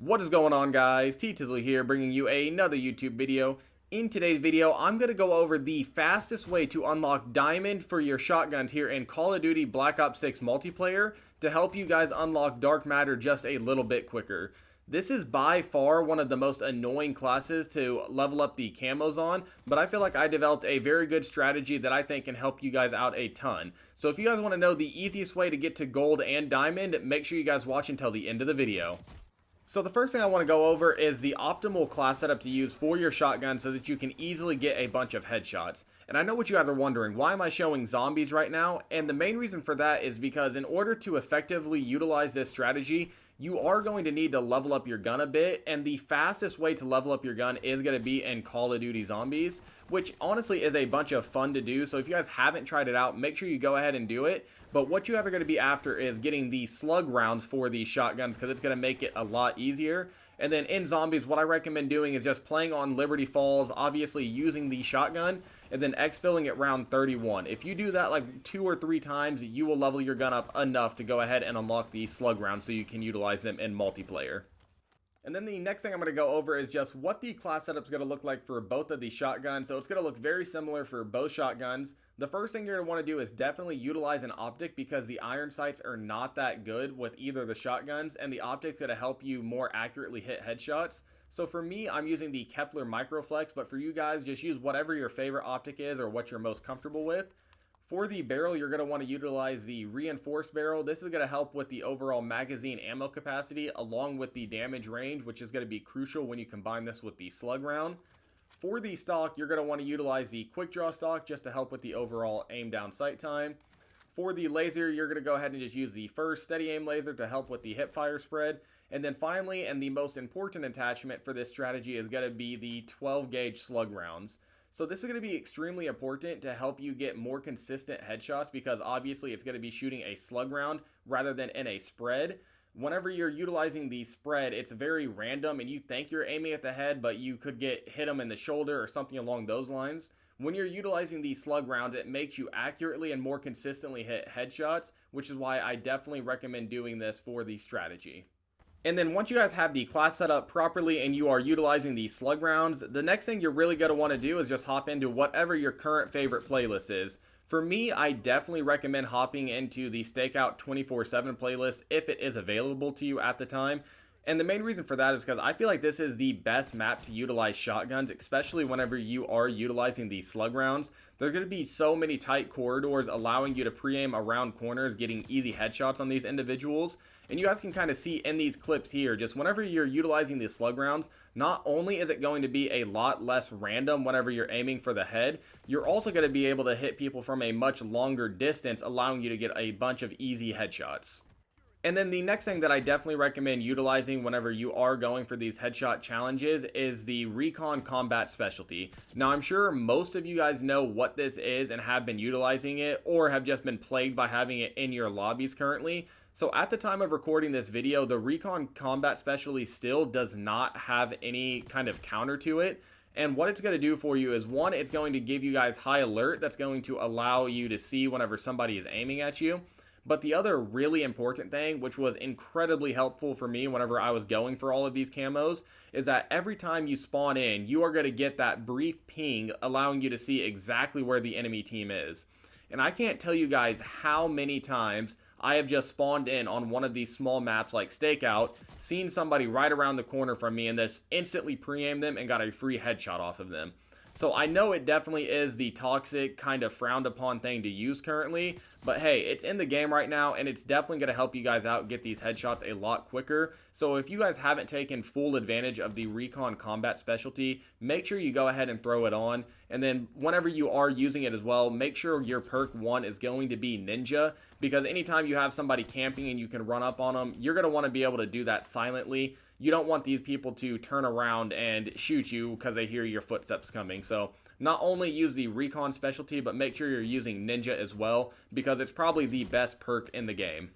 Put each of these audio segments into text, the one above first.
What is going on, guys? T-Tizzle here, bringing you another YouTube video. In today's video, I'm going to go over the fastest way to unlock Diamond for your shotguns here in Call of Duty Black Ops 6 multiplayer to help you guys unlock Dark Matter just a little bit quicker. This is by far one of the most annoying classes to level up the camos on, but I feel like I developed a very good strategy that I think can help you guys out a ton. So if you guys want to know the easiest way to get to Gold and Diamond, make sure you guys watch until the end of the video. So the first thing I want to go over is the optimal class setup to use for your shotgun so that you can easily get a bunch of headshots. And I know what you guys are wondering, why am I showing zombies right now? And the main reason for that is because in order to effectively utilize this strategy, you are going to need to level up your gun a bit, and the fastest way to level up your gun is going to be in Call of Duty Zombies, which honestly is a bunch of fun to do. So if you guys haven't tried it out, make sure you go ahead and do it. But what you guys are going to be after is getting the slug rounds for these shotguns because it's going to make it a lot easier. And then in Zombies, what I recommend doing is just playing on Liberty Falls, obviously using the shotgun, and then exfilling at round 31. If you do that like 2 or 3 times, you will level your gun up enough to go ahead and unlock the slug rounds so you can utilize them in multiplayer. And then the next thing I'm going to go over is just what the class setup is going to look like for both of these shotguns. So it's going to look very similar for both shotguns. The first thing you're going to want to do is definitely utilize an optic because the iron sights are not that good with either of the shotguns, and the optic's going to help you more accurately hit headshots. So for me, I'm using the Kepler Microflex, but for you guys, just use whatever your favorite optic is or what you're most comfortable with. For the barrel, you're going to want to utilize the reinforced barrel. This is going to help with the overall magazine ammo capacity along with the damage range, which is going to be crucial when you combine this with the slug round. For the stock, you're going to want to utilize the quick draw stock just to help with the overall aim down sight time. For the laser, you're going to go ahead and just use the first steady aim laser to help with the hip fire spread. And then finally, and the most important attachment for this strategy is going to be the 12 gauge slug rounds. So this is going to be extremely important to help you get more consistent headshots because obviously it's going to be shooting a slug round rather than in a spread. Whenever you're utilizing the spread, it's very random and you think you're aiming at the head, but you could hit them in the shoulder or something along those lines. When you're utilizing these slug rounds, it makes you accurately and more consistently hit headshots, which is why I definitely recommend doing this for the strategy. And then once you guys have the class set up properly and you are utilizing the slug rounds, the next thing you're really going to want to do is just hop into whatever your current favorite playlist is. For me, I definitely recommend hopping into the Stakeout 24/7 playlist if it is available to you at the time. And the main reason for that is because I feel like this is the best map to utilize shotguns, especially whenever you are utilizing the slug rounds. There are going to be so many tight corridors allowing you to pre-aim around corners, getting easy headshots on these individuals. And you guys can kind of see in these clips here, just whenever you're utilizing the slug rounds, not only is it going to be a lot less random whenever you're aiming for the head, you're also going to be able to hit people from a much longer distance, allowing you to get a bunch of easy headshots. And then the next thing that I definitely recommend utilizing whenever you are going for these headshot challenges is the Recon Combat Specialty. Now, I'm sure most of you guys know what this is and have been utilizing it or have just been plagued by having it in your lobbies currently. So at the time of recording this video, the Recon Combat Specialty still does not have any kind of counter to it. And what it's going to do for you is, one, it's going to give you guys high alert. That's going to allow you to see whenever somebody is aiming at you. But the other really important thing, which was incredibly helpful for me whenever I was going for all of these camos, is that every time you spawn in, you are going to get that brief ping allowing you to see exactly where the enemy team is. And I can't tell you guys how many times I have just spawned in on one of these small maps like Stakeout, seen somebody right around the corner from me, and just instantly pre-aimed them and got a free headshot off of them. So I know it definitely is the toxic, kind of frowned upon thing to use currently, but hey, it's in the game right now and it's definitely going to help you guys out get these headshots a lot quicker. So if you guys haven't taken full advantage of the Recon Combat Specialty, make sure you go ahead and throw it on. And then whenever you are using it as well, make sure your perk 1 is going to be Ninja, because anytime you have somebody camping and you can run up on them, you're going to want to be able to do that silently. You don't want these people to turn around and shoot you because they hear your footsteps coming. So not only use the Recon Specialty, but make sure you're using Ninja as well, because it's probably the best perk in the game.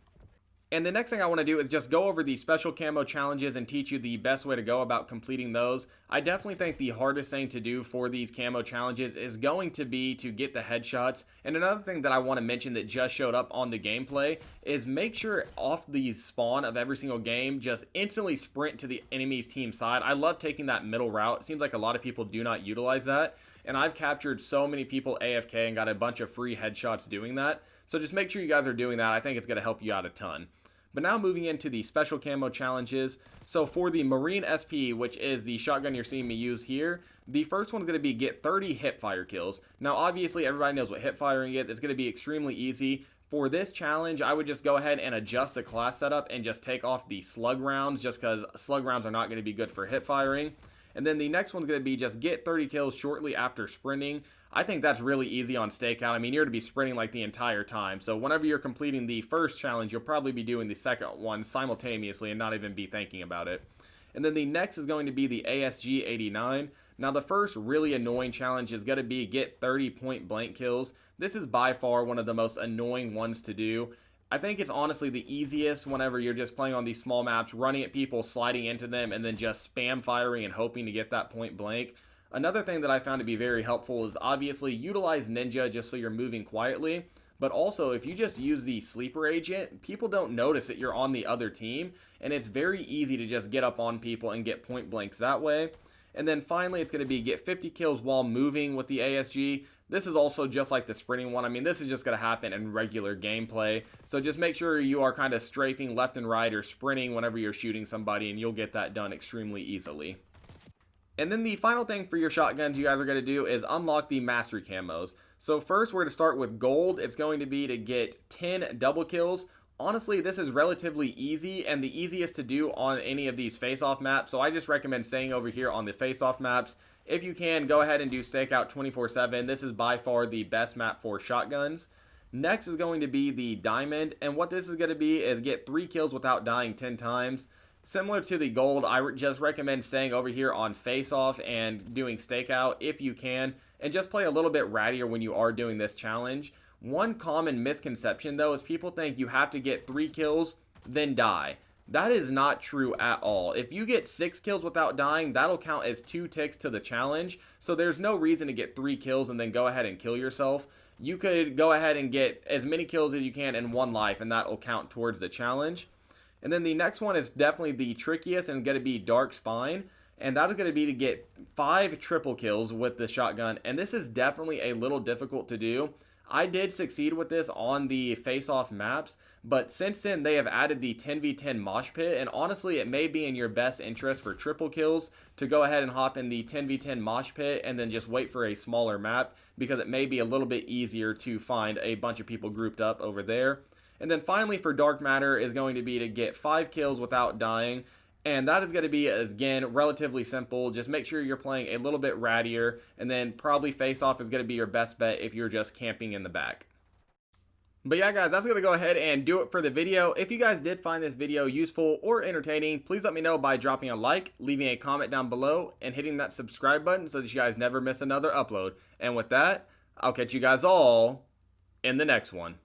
And the next thing I want to do is just go over the special camo challenges and teach you the best way to go about completing those. I definitely think the hardest thing to do for these camo challenges is going to be to get the headshots. And another thing that I want to mention that just showed up on the gameplay is make sure off the spawn of every single game, just instantly sprint to the enemy's team side. I love taking that middle route. It seems like a lot of people do not utilize that, and I've captured so many people AFK and got a bunch of free headshots doing that. So just make sure you guys are doing that. I think it's going to help you out a ton. But now moving into the special camo challenges. So for the Marine SP, which is the shotgun you're seeing me use here, the first one's going to be get 30 hip fire kills. Now obviously everybody knows what hip firing is. It's going to be extremely easy. For this challenge, I would just go ahead and adjust the class setup and just take off the slug rounds, just because slug rounds are not going to be good for hip firing. And then the next one's going to be just get 30 kills shortly after sprinting. I think that's really easy on stakeout. I mean, you're to be sprinting like the entire time. So whenever you're completing the first challenge, you'll probably be doing the second one simultaneously and not even be thinking about it. And then the next is going to be the ASG-89. Now the first really annoying challenge is going to be get 30 point blank kills. This is by far one of the most annoying ones to do. I think it's honestly the easiest whenever you're just playing on these small maps, running at people, sliding into them, and then just spam firing and hoping to get that point blank. Another thing that I found to be very helpful is obviously utilize Ninja just so you're moving quietly. But also, if you just use the sleeper agent, people don't notice that you're on the other team, and it's very easy to just get up on people and get point blanks that way. And then finally, it's going to be get 50 kills while moving with the ASG. This is also just like the sprinting one. I mean, this is just going to happen in regular gameplay. So just make sure you are kind of strafing left and right or sprinting whenever you're shooting somebody, and you'll get that done extremely easily. And then the final thing for your shotguns you guys are going to do is unlock the mastery camos. So first, we're going to start with gold. It's going to be to get 10 double kills. Honestly, this is relatively easy and the easiest to do on any of these face-off maps, so I just recommend staying over here on the face-off maps. If you can, go ahead and do stakeout 24/7. This is by far the best map for shotguns. Next is going to be the diamond, and what this is going to be is get 3 kills without dying 10 times. Similar to the gold, I just recommend staying over here on face-off and doing stakeout if you can, and just play a little bit rattier when you are doing this challenge. One common misconception though is people think you have to get 3 kills, then die. That is not true at all. If you get 6 kills without dying, that'll count as 2 ticks to the challenge. So there's no reason to get 3 kills and then go ahead and kill yourself. You could go ahead and get as many kills as you can in 1 life, and that'll count towards the challenge. And then the next one is definitely the trickiest and going to be dark spine. And that is going to be to get 5 triple kills with the shotgun. And this is definitely a little difficult to do. I did succeed with this on the face-off maps, but since then they have added the 10v10 mosh pit, and honestly it may be in your best interest for triple kills to go ahead and hop in the 10v10 mosh pit and then just wait for a smaller map, because it may be a little bit easier to find a bunch of people grouped up over there. And then finally for dark matter is going to be to get 5 kills without dying. And that is going to be, again, relatively simple. Just make sure you're playing a little bit rattier, and then probably face-off is going to be your best bet if you're just camping in the back. But yeah, guys, that's going to go ahead and do it for the video. If you guys did find this video useful or entertaining, please let me know by dropping a like, leaving a comment down below, and hitting that subscribe button so that you guys never miss another upload. And with that, I'll catch you guys all in the next one.